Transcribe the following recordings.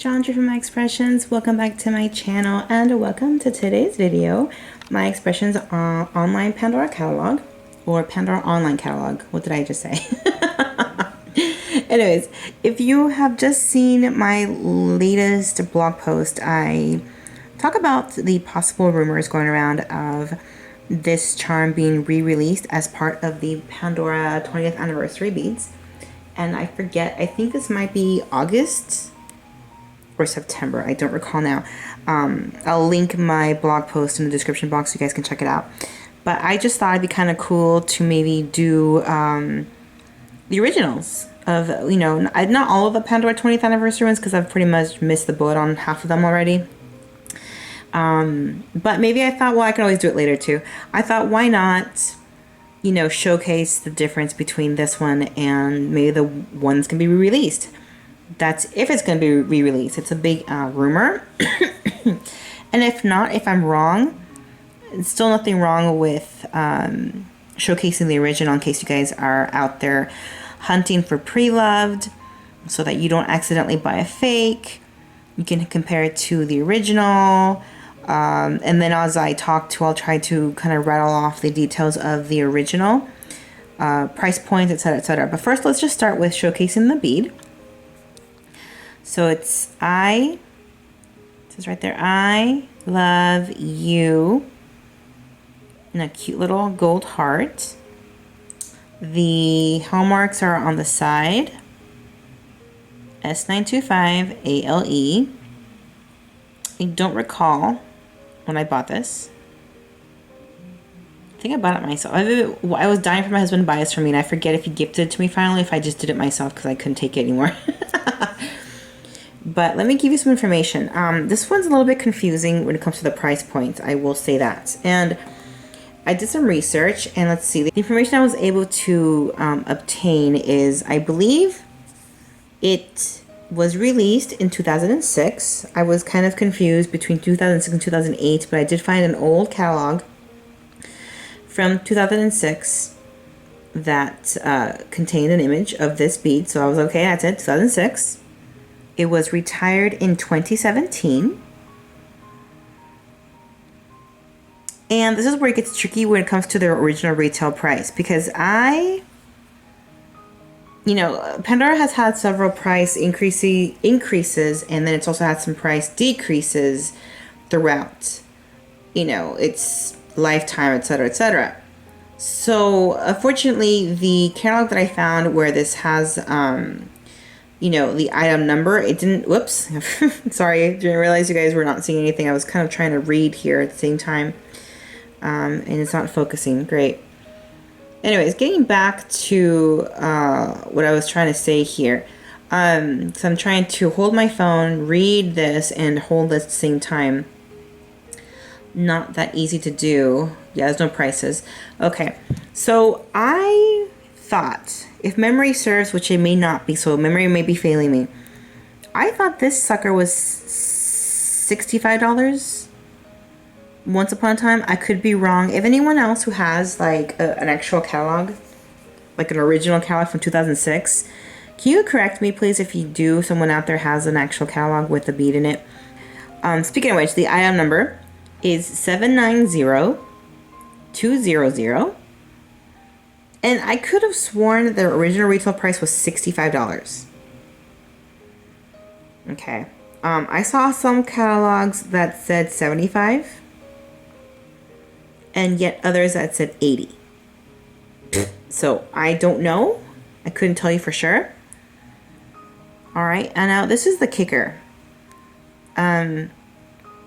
Chandra from My Expressions. Welcome back to my channel and welcome to today's video, My Expressions online Pandora Catalog, or Pandora online catalog. What did I just say? Anyways, if you have just seen my latest blog post, I talk about the possible rumors going around of this charm being re-released as part of the Pandora 20th anniversary beads. And I forget, I think this might be August or September, I don't recall now. I'll link my blog post in the description box so you guys can check it out. But I just thought it'd be kind of cool to maybe do the originals of, you know, not all of the Pandora 20th anniversary ones, because I've pretty much missed the boat on half of them already. But maybe I thought, well, I can always do it later too. I thought, why not, you know, showcase the difference between this one and maybe the ones can be re-released. That's if it's going to be re-released. It's a big rumor. And if not, if I'm wrong, it's still nothing wrong with showcasing the original in case you guys are out there hunting for pre-loved so that you don't accidentally buy a fake. You can compare it to the original. And then as I talk to, I'll try to kind of rattle off the details of the original, price points, etc., etc. But first, let's just start with showcasing the bead. So it says right there, I love you, and a cute little gold heart. The hallmarks are on the side, S925 ALE. I don't recall when I bought this. I think I bought it myself. I was dying for my husband to buy this for me, and I forget if he gifted it to me finally, if I just did it myself because I couldn't take it anymore. But let me give you some information. This one's a little bit confusing when it comes to the price points, I will say that. And I did some research, and let's see. The information I was able to obtain is, I believe it was released in 2006. I was kind of confused between 2006 and 2008, but I did find an old catalog from 2006 that contained an image of this bead. So I was okay, that's it, 2006. It was retired in 2017. And this is where it gets tricky when it comes to their original retail price, because you know, Pandora has had several price increases, and then it's also had some price decreases throughout, you know, its lifetime, etc., etc. So, unfortunately, the catalog that I found where this has, you know, the item number, it didn't, whoops, sorry, I didn't realize you guys were not seeing anything. I was kind of trying to read here at the same time, and it's not focusing. Great. Anyways, getting back to what I was trying to say here. So I'm trying to hold my phone, read this, and hold this at the same time. Not that easy to do. Yeah, there's no prices. Okay, so I thought, if memory serves, which it may not be, so memory may be failing me, I thought this sucker was $65. Once upon a time. I could be wrong. If anyone else who has like an actual catalog, like an original catalog from 2006, can you correct me please if you do, someone out there has an actual catalog with a bead in it. Speaking of which, the item number is 790200, and I could have sworn the original retail price was $65. Okay, I saw some catalogs that said 75, and yet others that said 80. So I don't know. I couldn't tell you for sure. All right, and now this is the kicker.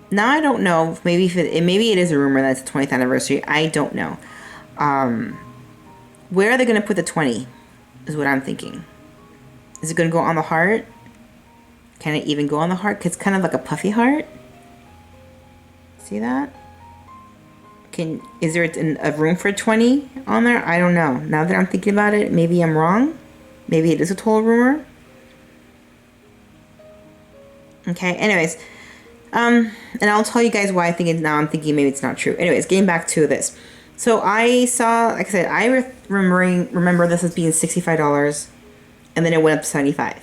Now I don't know. Maybe maybe it is a rumor that it's the 20th anniversary. I don't know. Where are they going to put the 20? Is what I'm thinking. Is it going to go on the heart? Can it even go on the heart? 'Cause it's kind of like a puffy heart. See that? Is there a room for 20 on there? I don't know. Now that I'm thinking about it, maybe I'm wrong. Maybe it is a total rumor. Okay, anyways. And I'll tell you guys why I think it now. I'm thinking maybe it's not true. Anyways, getting back to this. So I saw, like I said, I remember this as being $65, and then it went up to $75.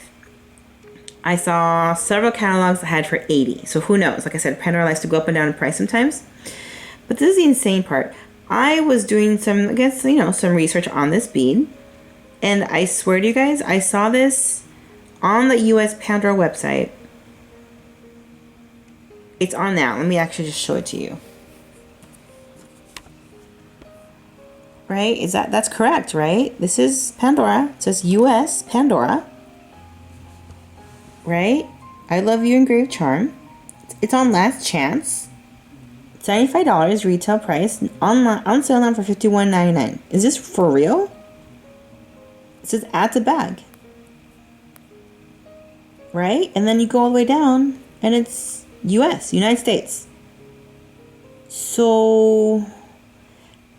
I saw several catalogs that had for 80. So who knows? Like I said, Pandora likes to go up and down in price sometimes. But this is the insane part. I was doing some, I guess, some research on this bead. And I swear to you guys, I saw this on the US Pandora website. It's on now. Let me actually just show it to you. Right? That's correct, right? This is Pandora. It says US Pandora. Right? I Love You Engraved Charm. It's on Last Chance. $75 retail price. On sale now for $51.99. Is this for real? It says add to bag. Right? And then you go all the way down and it's US, United States. So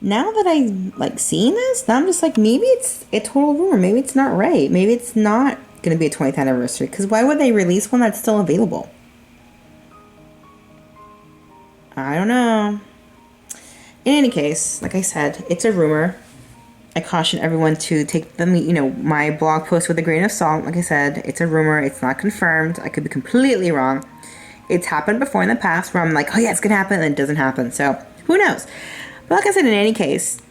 now that I'm like seeing this, now I'm just like, maybe it's a total rumor. Maybe it's not right. Maybe it's not going to be a 20th anniversary. Because why would they release one that's still available? I don't know. In any case, like I said, it's a rumor. I caution everyone to take my blog post with a grain of salt. Like I said, it's a rumor. It's not confirmed. I could be completely wrong. It's happened before in the past where I'm like, oh yeah, it's going to happen, and it doesn't happen. So who knows? But like I said, in any case,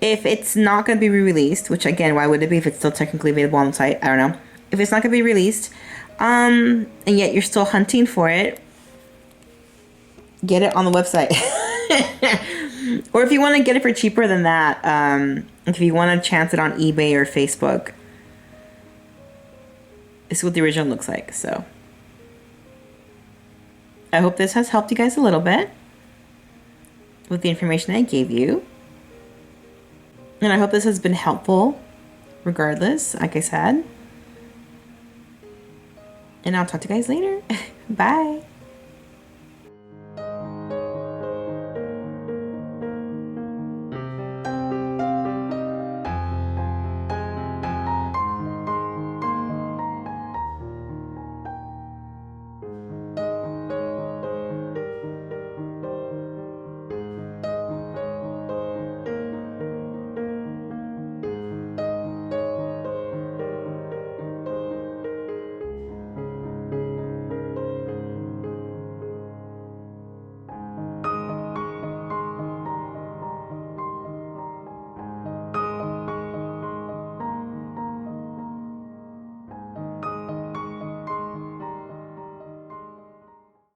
if it's not going to be re-released, which again, why would it be if it's still technically available on the site? I don't know. If it's not going to be released, and yet you're still hunting for it, get it on the website. Or if you want to get it for cheaper than that, if you want to chance it on eBay or Facebook, this is what the original looks like. So I hope this has helped you guys a little bit with the information I gave you. And I hope this has been helpful regardless, like I said. And I'll talk to you guys later. Bye.